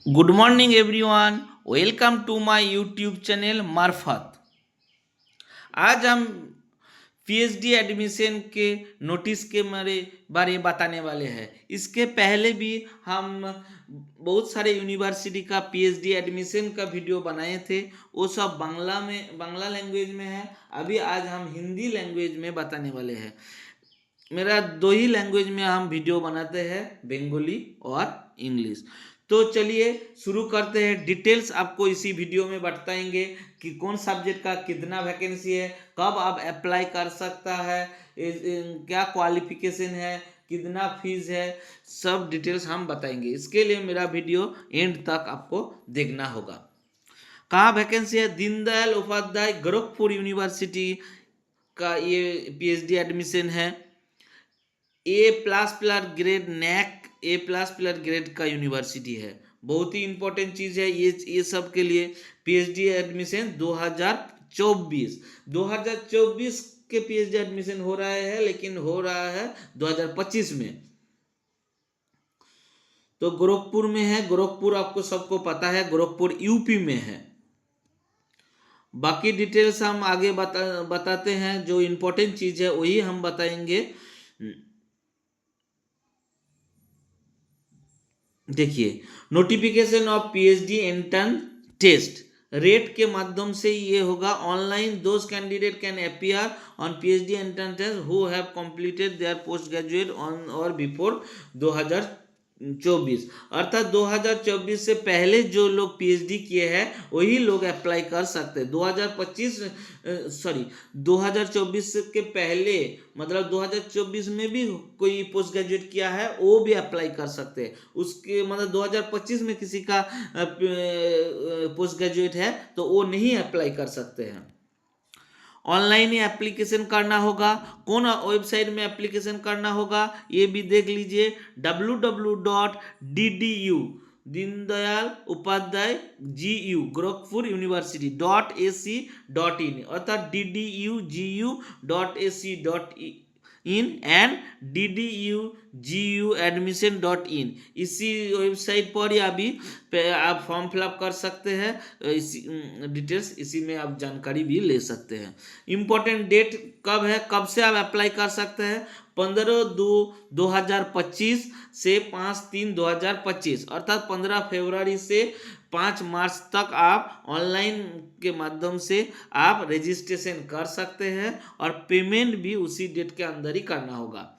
Good morning everyone, welcome to my YouTube channel मार्फत। आज हम पीएचडी एडमिशन के नोटिस के बारे बताने वाले हैं। इसके पहले भी हम बहुत सारे यूनिवर्सिटी का पीएचडी एडमिशन का वीडियो बनाए थे। वो सब बांग्ला लैंग्वेज में है। अभी आज हम हिंदी लैंग्वेज में बताने वाले हैं। मेरा दो ही लैंग्वेज में हम वीडियो बनाते हैं, बंगाली और इंग्लिश। तो चलिए शुरू करते हैं। डिटेल्स आपको इसी वीडियो में बताएंगे कि कौन सब्जेक्ट का कितना वैकेंसी है, कब आप अप्लाई कर सकता है, क्या क्वालिफिकेशन है, कितना फीस है, सब डिटेल्स हम बताएंगे। इसके लिए मेरा वीडियो एंड तक आपको देखना होगा। कहाँ वैकेंसी है? दीनदयाल उपाध्याय गोरखपुर यूनिवर्सिटी का ये पीएचडी एडमिशन है। ए प्लस ग्रेड नैक ए प्लस ग्रेड का यूनिवर्सिटी है। बहुत ही इंपॉर्टेंट चीज़ है ये सब के लिए। पीएचडी एडमिशन 2024 के पीएचडी एडमिशन हो रहा है, लेकिन हो रहा है 2025 में। तो गोरखपुर में है। गोरखपुर आपको सबको पता है, गोरखपुर यूपी में है। बाकी डिटेल्स हम आगे बताते हैं। जो इम्पोर्टेंट चीज़ है वही हम बताएंगे। देखिए, notification of PhD entrance test RET के माध्यम से ये होगा। Online those candidate can appear on PhD entrance test who have completed their post graduate on or before 2024। अर्थात 2024 से पहले जो लोग पीएचडी किए हैं वही लोग अप्लाई कर सकते हैं। 2024 के पहले मतलब 2024 में भी कोई पोस्ट ग्रेजुएट किया है वो भी अप्लाई कर सकते हैं। उसके मतलब 2025 में किसी का पोस्ट ग्रेजुएट है तो वो नहीं अप्लाई कर सकते हैं। ऑनलाइन ही एप्लीकेशन करना होगा। कौन वेबसाइट में एप्लीकेशन करना होगा ये भी देख लीजिए। www.ddu Deendayal Upadhyay GU Gorakhpur university .ac.in अर्थात DDUGU.ac.in एंड DDUGUadmission.in इसी वेबसाइट पर ही अभी आप फॉर्म फिलअप कर सकते हैं। इसी डिटेल्स इसी में आप जानकारी भी ले सकते हैं। इम्पोर्टेंट डेट कब है, कब से आप अप्लाई कर सकते हैं? 15/2/2025 से 5/3/2025 अर्थात 15 फरवरी से 5 मार्च तक आप ऑनलाइन के माध्यम से आप रजिस्ट्रेशन कर सकते हैं और पेमेंट भी उसी डेट के अंदर ही करना होगा।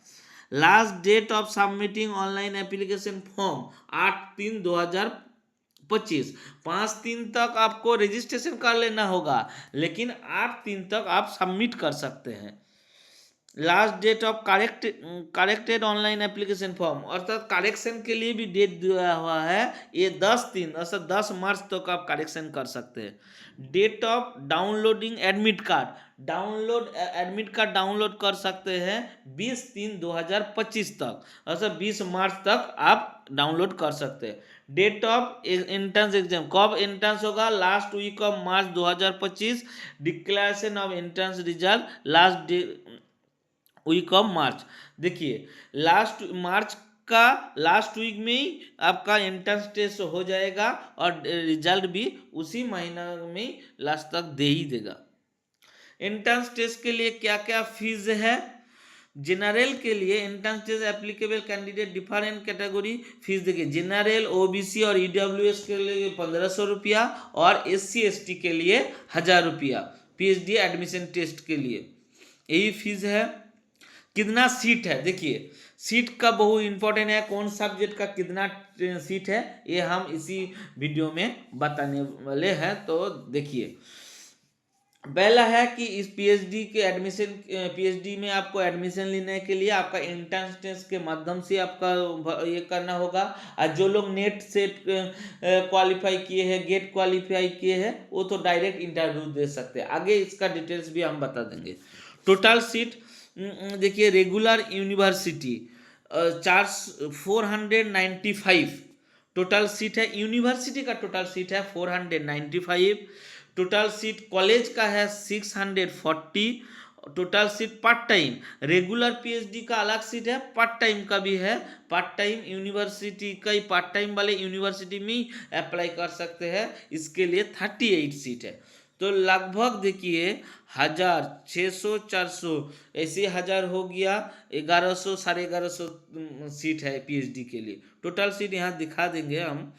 Last date of submitting online application form 8/3/2025। 5/3 तक आपको रजिस्ट्रेशन कर लेना होगा, लेकिन 8/3 तक आप सबमिट कर सकते हैं। Last date of corrected online application form अर्थात करेक्शन के लिए भी डेट दिया हुआ है। ये 10/3 अर्थात 10 मार्च तक आप करेक्शन कर सकते हैं। Date of downloading admit card download कर सकते हैं 20/3/2025 तक अर्थात 20 मार्च तक आप डाउनलोड कर सकते हैं। डेट ऑफ एंट्रेंस एग्जाम कब एंट्रेंस होगा? Last week of March 2025। Declaration of entrance result last week of March. देखिए, लास्ट वीक में ही आपका एंट्रेंस टेस्ट हो जाएगा और रिजल्ट भी उसी महीना में लास्ट तक दे ही देगा। एंट्रेंस टेस्ट के लिए क्या क्या फीस है? जनरल के लिए entrance test applicable candidate different category fees देखिए। जनरल, ओबीसी और ईडब्ल्यूएस के लिए 1500 रुपया और SC ST के लिए 1000 रुपया पीएचडी एडमिशन टेस्ट के लिए यही फीस है। कितना सीट है? देखिए, सीट का बहुत इंपॉर्टेंट है। कौन सब्जेक्ट का कितना सीट है ये हम इसी वीडियो में बताने वाले हैं। तो देखिए, पहला है कि इस पीएचडी में आपको एडमिशन लेने के लिए आपका एंट्रेंस टेस्ट के माध्यम से आपका ये करना होगा। और जो लोग नेट से क्वालिफाई किए हैं, गेट क्वालिफाई किए हैं, वो तो डायरेक्ट इंटरव्यू दे सकते हैं। आगे इसका डिटेल्स भी हम बता देंगे। टोटल सीट देखिए, रेगुलर यूनिवर्सिटी 495 टोटल सीट है। यूनिवर्सिटी का टोटल सीट है 495। टोटल सीट कॉलेज का है 640 total seat part time, regular PhD का अलग सीट है, पार्ट टाइम का भी है। पार्ट टाइम यूनिवर्सिटी का ही, पार्ट टाइम वाले यूनिवर्सिटी में ही अप्लाई कर सकते हैं। इसके लिए 38 सीट है। तो लगभग देखिए 1000, 600, 400 ऐसे 1000 हो गया, 1100, 1150 सीट है पीएचडी के लिए। टोटल सीट यहाँ दिखा देंगे हम।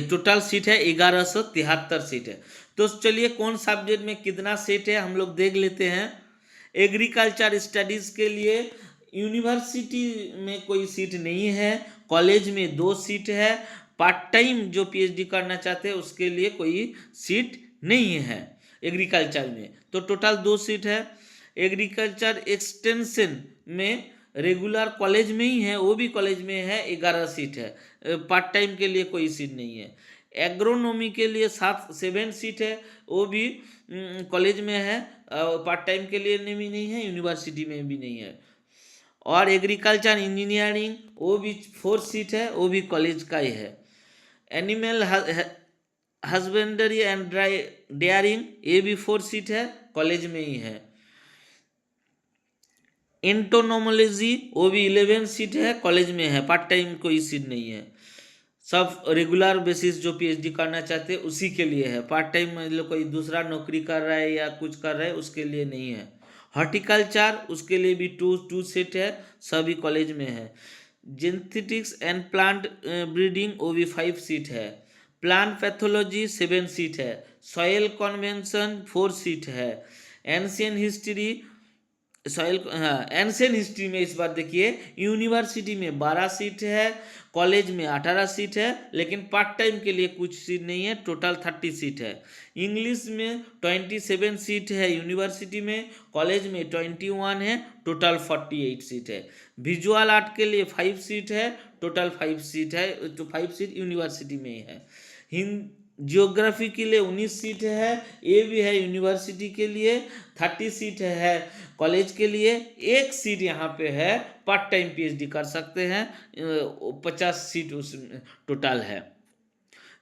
टोटल सीट है 1173 सीट है। तो चलिए कौन सब्जेक्ट में कितना सीट है हम लोग देख लेते हैं। एग्रीकल्चर स्टडीज के लिए यूनिवर्सिटी में कोई सीट नहीं है, कॉलेज में 2 सीट है, पार्ट टाइम जो पीएचडी करना चाहते हैं उसके लिए कोई सीट नहीं है एग्रीकल्चर में। तो टोटल 2 सीट है। एग्रीकल्चर एक्सटेंशन में रेगुलर कॉलेज में ही है, वो भी कॉलेज में है, 11 सीट है। पार्ट टाइम के लिए कोई सीट नहीं है। एग्रोनॉमी के लिए 7 सीट है, वो भी कॉलेज में है, पार्ट टाइम के लिए नहीं है, यूनिवर्सिटी में भी नहीं है। और एग्रीकल्चर इंजीनियरिंग वो भी 4 सीट है, वो भी कॉलेज का ही है। एनिमल हस्बेंडरी एंड डेयरिंग ये भी 4 सीट है, कॉलेज में ही है। एंटोनोमोलॉजी वो भी 11 सीट है, कॉलेज में है, पार्ट टाइम कोई सीट नहीं है। सब रेगुलर बेसिस जो पीएचडी करना चाहते हैं उसी के लिए है। पार्ट टाइम मतलब कोई दूसरा नौकरी कर रहा है या कुछ कर रहा है उसके लिए नहीं है। हॉर्टिकल्चर उसके लिए भी 2 सीट है, सभी कॉलेज में है। जेनेटिक्स एंड प्लांट ब्रीडिंग वो भी 5 सीट है। प्लांट पैथोलॉजी 7 सीट है। सॉयल कन्वेंशन 4 सीट है। एंशियंट हिस्ट्री एंशियंट हिस्ट्री में इस बार देखिए यूनिवर्सिटी में 12 सीट है, कॉलेज में 18 सीट है, लेकिन पार्ट टाइम के लिए कुछ सीट नहीं है, टोटल 30 सीट है। इंग्लिश में 27 सीट है यूनिवर्सिटी में, कॉलेज में 21 है, टोटल 48 सीट है। विजुअल आर्ट के लिए 5 सीट है, टोटल 5 सीट है, तो 5 सीट यूनिवर्सिटी में ही है। जियोग्राफी के लिए 19 सीट है, ये भी है यूनिवर्सिटी के लिए। 30 सीट है कॉलेज के लिए। 1 सीट यहाँ पे है, पार्ट टाइम पीएचडी कर सकते हैं, 50 सीट उसमें टोटल है।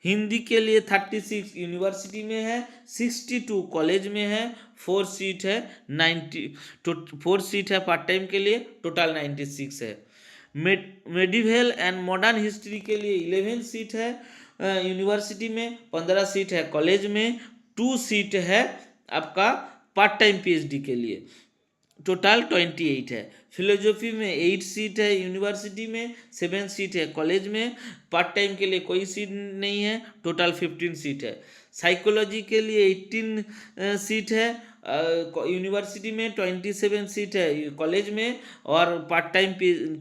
हिंदी के लिए 36 यूनिवर्सिटी में है, 62 कॉलेज में है, 4 सीट है, 4 सीट है पार्ट टाइम के लिए, टोटल 96 है। मेडिवल एंड मॉडर्न हिस्ट्री के लिए 11 सीट है यूनिवर्सिटी में, 15 सीट है कॉलेज में, 2 सीट है आपका पार्ट टाइम पीएचडी के लिए, टोटल 28 है। फिलोसफी में 8 सीट है यूनिवर्सिटी में, 7 सीट है कॉलेज में, पार्ट टाइम के लिए कोई सीट नहीं है, टोटल 15 सीट है। साइकोलॉजी के लिए 18 सीट है यूनिवर्सिटी में, 27 सीट है कॉलेज में, और पार्ट टाइम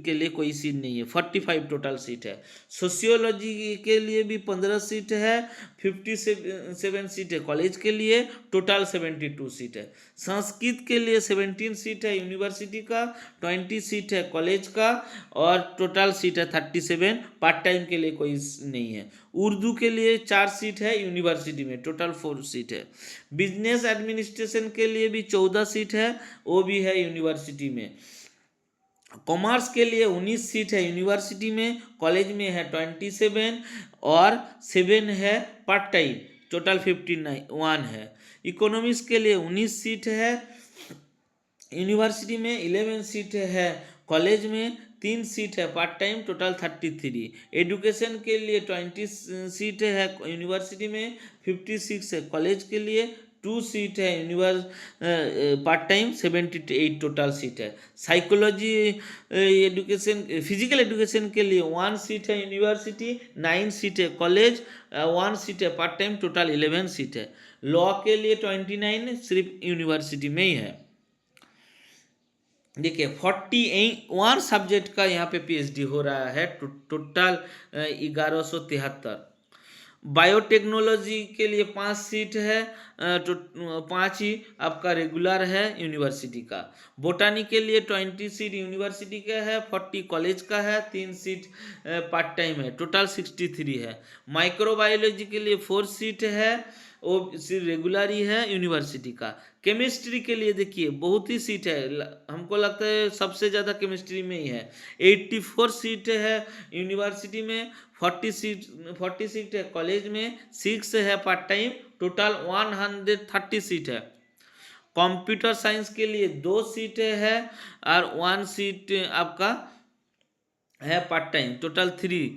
के लिए कोई सीट नहीं है, 45 टोटल सीट है। सोशियोलॉजी के लिए भी 15 सीट है, 57 सीट है कॉलेज के लिए, टोटल 72 सीट है। संस्कृत के लिए 17 सीट है यूनिवर्सिटी का, 20 सीट है कॉलेज का, और टोटल सीट है 37, पार्ट टाइम के लिए कोई नहीं है। उर्दू के लिए 4 सीट है यूनिवर्सिटी में, टोटल 4 सीट है। बिजनेस एडमिनिस्ट्रेशन के लिए भी 14 सीट है, वो भी है यूनिवर्सिटी में। कॉमर्स के लिए 19 सीट है यूनिवर्सिटी में, कॉलेज में है 27, और 7 है पार्ट टाइम, टोटल 51 है। इकोनॉमिक्स के लिए 19 सीट है यूनिवर्सिटी में, 11 सीट है कॉलेज में, 3 सीट है पार्ट टाइम, टोटल 33। एजुकेशन के लिए 20 सीट है यूनिवर्सिटी में, 56 है कॉलेज के लिए, 2 सीट है पार्ट टाइम, 78 टोटल सीट है। साइकोलॉजी एजुकेशन, फिजिकल एजुकेशन के लिए 1 सीट है यूनिवर्सिटी, 9 सीट है कॉलेज, 1 सीट है पार्ट टाइम, टोटल 11 सीट है। लॉ के लिए 29 सिर्फ यूनिवर्सिटी में ही है। देखिए 41 सब्जेक्ट का यहाँ पे पीएचडी हो रहा है, टोटल 1173। बायोटेक्नोलॉजी के लिए 5 सीट है, तो 5 ही आपका रेगुलर है यूनिवर्सिटी का। बोटानी के लिए 20 सीट यूनिवर्सिटी का है, 40 कॉलेज का है, 3 सीट पार्ट टाइम है, टोटल 63 है। माइक्रोबायोलॉजी के लिए 4 सीट है, वो सिर्फ रेगुलर ही है यूनिवर्सिटी का। केमिस्ट्री के लिए देखिए बहुत ही सीट है, हमको लगता है सबसे ज़्यादा केमिस्ट्री में ही है, 84 सीट है यूनिवर्सिटी में, 40 सीट है कॉलेज में, 6 है पार्ट टाइम, टोटल 130 सीट है। कंप्यूटर साइंस के लिए 2 सीटें है और 1 सीट आपका है part time, total 3।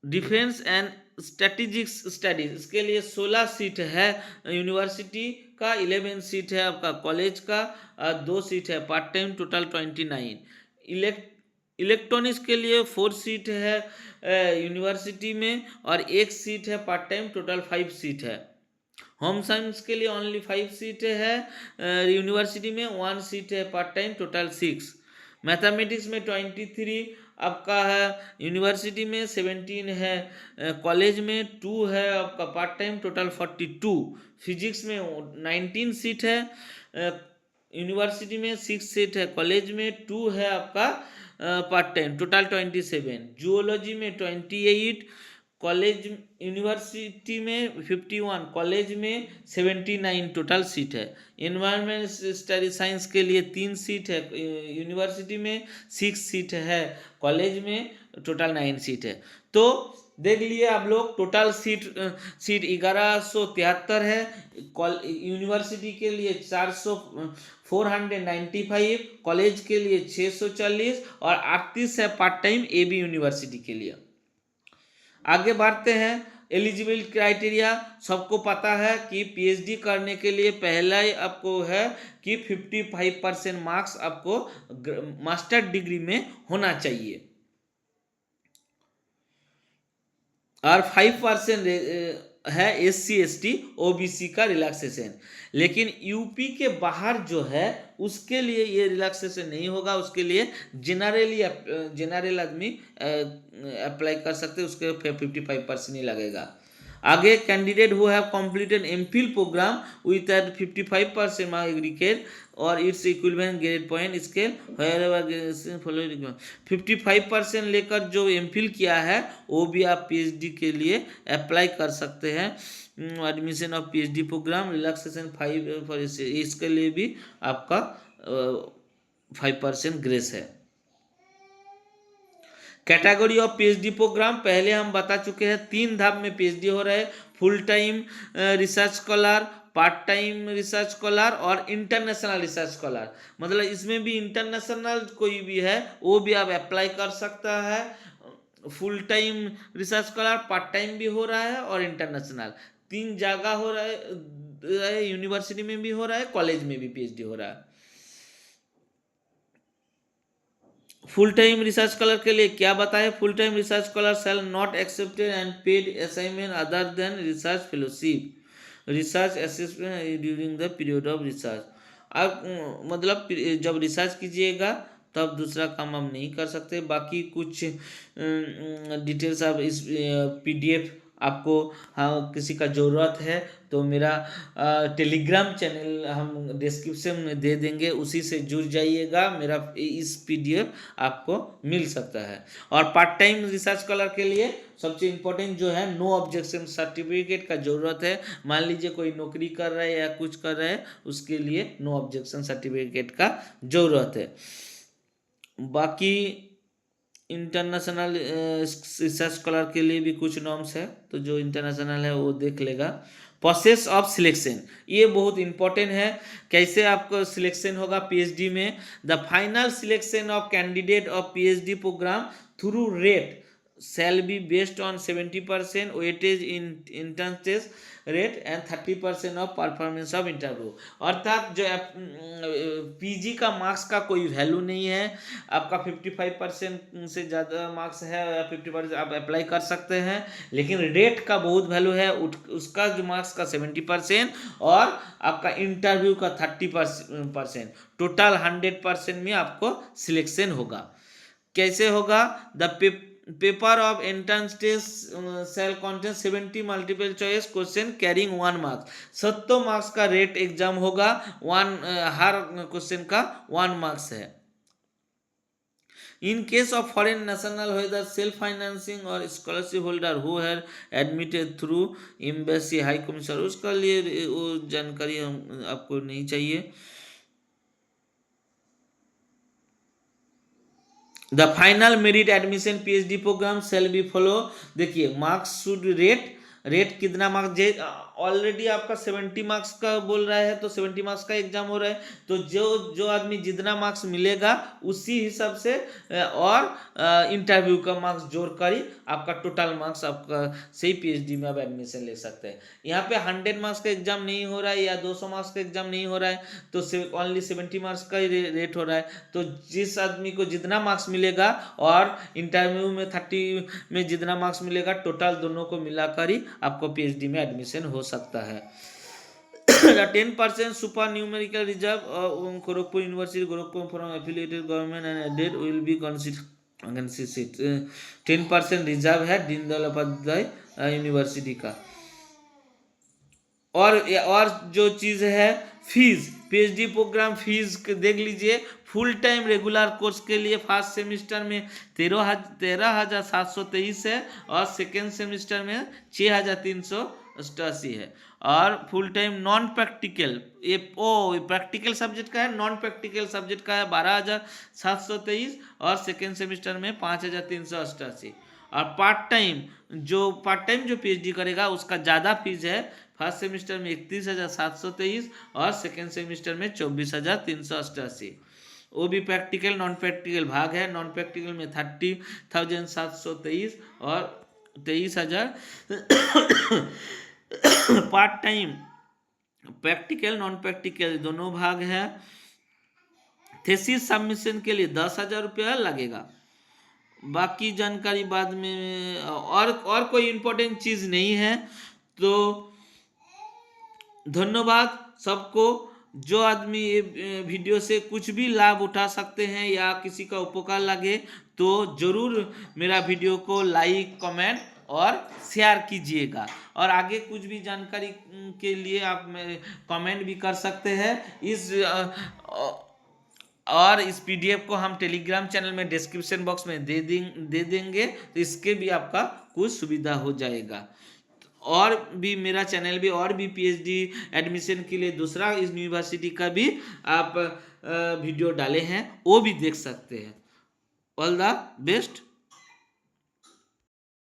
Defence and strategic studies इसके लिए 16 सीट है यूनिवर्सिटी का, 11 सीट है आपका कॉलेज का और 2 सीट है पार्ट टाइम, टोटल 29। इलेक्ट्रॉनिक्स के लिए 4 सीट है यूनिवर्सिटी में और 1 सीट है पार्ट टाइम, टोटल 5 सीट है। होम साइंस के लिए ओनली 5 सीट है यूनिवर्सिटी में, 1 सीट है पार्ट टाइम, टोटल 6। मैथमेटिक्स में 23 आपका है यूनिवर्सिटी में, 17 है कॉलेज में, 2 है आपका पार्ट टाइम, टोटल 42। फिजिक्स में 19 सीट है यूनिवर्सिटी में, 6 सीट है कॉलेज में, 2 है आपका पार्ट टाइम, टोटल 27। जूलॉजी में 28, कॉलेज यूनिवर्सिटी में 51, कॉलेज में 79 टोटल सीट है। एनवायरमेंट स्टडी साइंस के लिए 3 सीट है यूनिवर्सिटी में, 6 सीट है कॉलेज में, टोटल 9 सीट है। तो देख लिए आप लोग टोटल सीट 1173 है। यूनिवर्सिटी के लिए 495, कॉलेज के लिए 640 और 38 है पार्ट टाइम AB यूनिवर्सिटी के लिए। आगे बढ़ते हैं। एलिजिबल क्राइटेरिया सबको पता है कि पीएचडी करने के लिए पहला ही आपको है कि 55% मार्क्स आपको मास्टर डिग्री में होना चाहिए और 5% है SC ST OBC का रिलैक्सेशन। लेकिन यूपी के बाहर जो है उसके लिए ये रिलैक्सेशन नहीं होगा, उसके लिए जनरल आदमी अप्लाई कर सकते, उसके 55% ही लगेगा। आगे candidate who have completed MPhil programme with at 55% mark aggregate और it's equivalent grade point scale 55% लेकर जो एमफिल किया है वो भी आप पीएचडी के लिए अप्लाई कर सकते हैं। Admission of PhD program relaxation 5 इसके लिए भी आपका 5% ग्रेस है। कैटेगरी ऑफ पीएचडी प्रोग्राम पहले हम बता चुके हैं, 3 धाप में पीएचडी हो रहा है, full time research scholar, part time research scholar और इंटरनेशनल रिसर्च स्कॉलर। मतलब इसमें भी इंटरनेशनल कोई भी है वो भी आप अप्लाई कर सकता है। Full time research scholar part time भी हो रहा है और इंटरनेशनल 3 जगह हो रहा है, यूनिवर्सिटी में भी हो रहा है, कॉलेज में भी पीएचडी हो रहा है। फुल टाइम रिसर्च स्कॉलर के लिए क्या बताएं? Full time research scholar shall not accepted and paid assignment other than research fellowship, research assistant during the period of research. आप मतलब जब रिसर्च कीजिएगा तब दूसरा काम आप नहीं कर सकते। बाकी कुछ डिटेल्स आप इस PDF आपको हाँ किसी का ज़रूरत है तो मेरा टेलीग्राम चैनल हम डिस्क्रिप्शन में दे देंगे, उसी से जुड़ जाइएगा, मेरा इस PDF आपको मिल सकता है। और पार्ट टाइम रिसर्च स्कॉलर के लिए सबसे इम्पोर्टेंट जो है नो ऑब्जेक्शन सर्टिफिकेट का ज़रूरत है। मान लीजिए कोई नौकरी कर रहा है या कुछ कर रहा है, उसके लिए नो ऑब्जेक्शन सर्टिफिकेट का ज़रूरत है। बाकी इंटरनेशनल रिसर्च स्कॉलर के लिए भी कुछ नॉर्म्स है, तो जो इंटरनेशनल है वो देख लेगा। प्रोसेस ऑफ सिलेक्शन ये बहुत इंपॉर्टेंट है, कैसे आपको सिलेक्शन होगा पीएचडी में। The final selection of candidate of PhD program through RET shall be based on 70% weightage in entrance test rate and 30% of performance of interview। अर्थात जो पीजी का मार्क्स का कोई वैल्यू नहीं है, आपका 55% से ज़्यादा मार्क्स है या 50% आप अप्लाई कर सकते हैं, लेकिन रेट का बहुत वैल्यू है, उसका जो मार्क्स का 70% और आपका इंटरव्यू का 30%, टोटल 100% में आपको सिलेक्शन होगा। कैसे होगा? The paper of entrance test shall contain 70 multiple choice question carrying 1 marks. 70 marks का रेट एग्जाम होगा, हर क्वेश्चन का 1 मार्क्स है। In case of foreign national whether self financing और scholarship holder who have admitted through embassy high commissioner, उसका लिए वो जानकारी आपको नहीं चाहिए। The final merit admission PhD programme shall be follow. देखिए मार्क्स शुड रेट रेट कितना मार्क्स, जे ऑलरेडी आपका 70 मार्क्स का बोल रहा है तो 70 मार्क्स का एग्जाम हो रहा है, तो जो आदमी जितना मार्क्स मिलेगा उसी हिसाब से और इंटरव्यू का मार्क्स जोड़कर ही आपका टोटल मार्क्स आपका सही पीएचडी में आप एडमिशन ले सकते हैं। यहाँ पे 100 मार्क्स का एग्जाम नहीं हो रहा है या 200 मार्क्स का एग्जाम नहीं हो रहा है, तो सिर्फ ओनली 70 मार्क्स का ही रेट हो रहा है। तो जिस आदमी को जितना मार्क्स मिलेगा और इंटरव्यू में 30 में जितना मार्क्स मिलेगा, टोटल दोनों को मिलाकर ही आपको पीएचडी में एडमिशन हो सकता है। 10% super numerical reserve Gorakhpur university Gorakhpur from affiliated government and aided will be consider 10% reserve है दीनदयाल उपाध्याय यूनिवर्सिटी का। और जो चीज़ है फीस, पीएचडी प्रोग्राम फीस देख लीजिए। फुल टाइम रेगुलर कोर्स के लिए फर्स्ट सेमिस्टर में 13,723 है और सेकेंड सेमिस्टर में 6,388 है। और full time non practical practical subject का है, नॉन प्रैक्टिकल सब्जेक्ट का है 12,723 और सेकेंड सेमिस्टर में 5,388। और पार्ट टाइम जो पीएचडी करेगा उसका ज़्यादा फीस है, फर्स्ट सेमिस्टर में 31,723 और सेकेंड सेमिस्टर में 24,388। वो भी प्रैक्टिकल नॉन प्रैक्टिकल भाग है। नॉन प्रैक्टिकल में 30,723 और 23,000 part time practical non practical दोनों भाग है। थीसिस सबमिशन के लिए 10,000 रुपया लगेगा। बाकी जानकारी बाद में, और कोई इम्पोर्टेंट चीज़ नहीं है। तो धन्यवाद सबको। जो आदमी ये वीडियो से कुछ भी लाभ उठा सकते हैं या किसी का उपकार लगे तो ज़रूर मेरा वीडियो को लाइक कमेंट और शेयर कीजिएगा। और आगे कुछ भी जानकारी के लिए आप कमेंट भी कर सकते हैं। और इस पीडीएफ को हम टेलीग्राम चैनल में डिस्क्रिप्शन बॉक्स में दे देंगे, तो इसके भी आपका कुछ सुविधा हो जाएगा। और भी मेरा चैनल भी और भी पीएचडी एडमिशन के लिए दूसरा इस यूनिवर्सिटी का भी आप वीडियो डाले हैं, वो भी देख सकते हैं। All the best.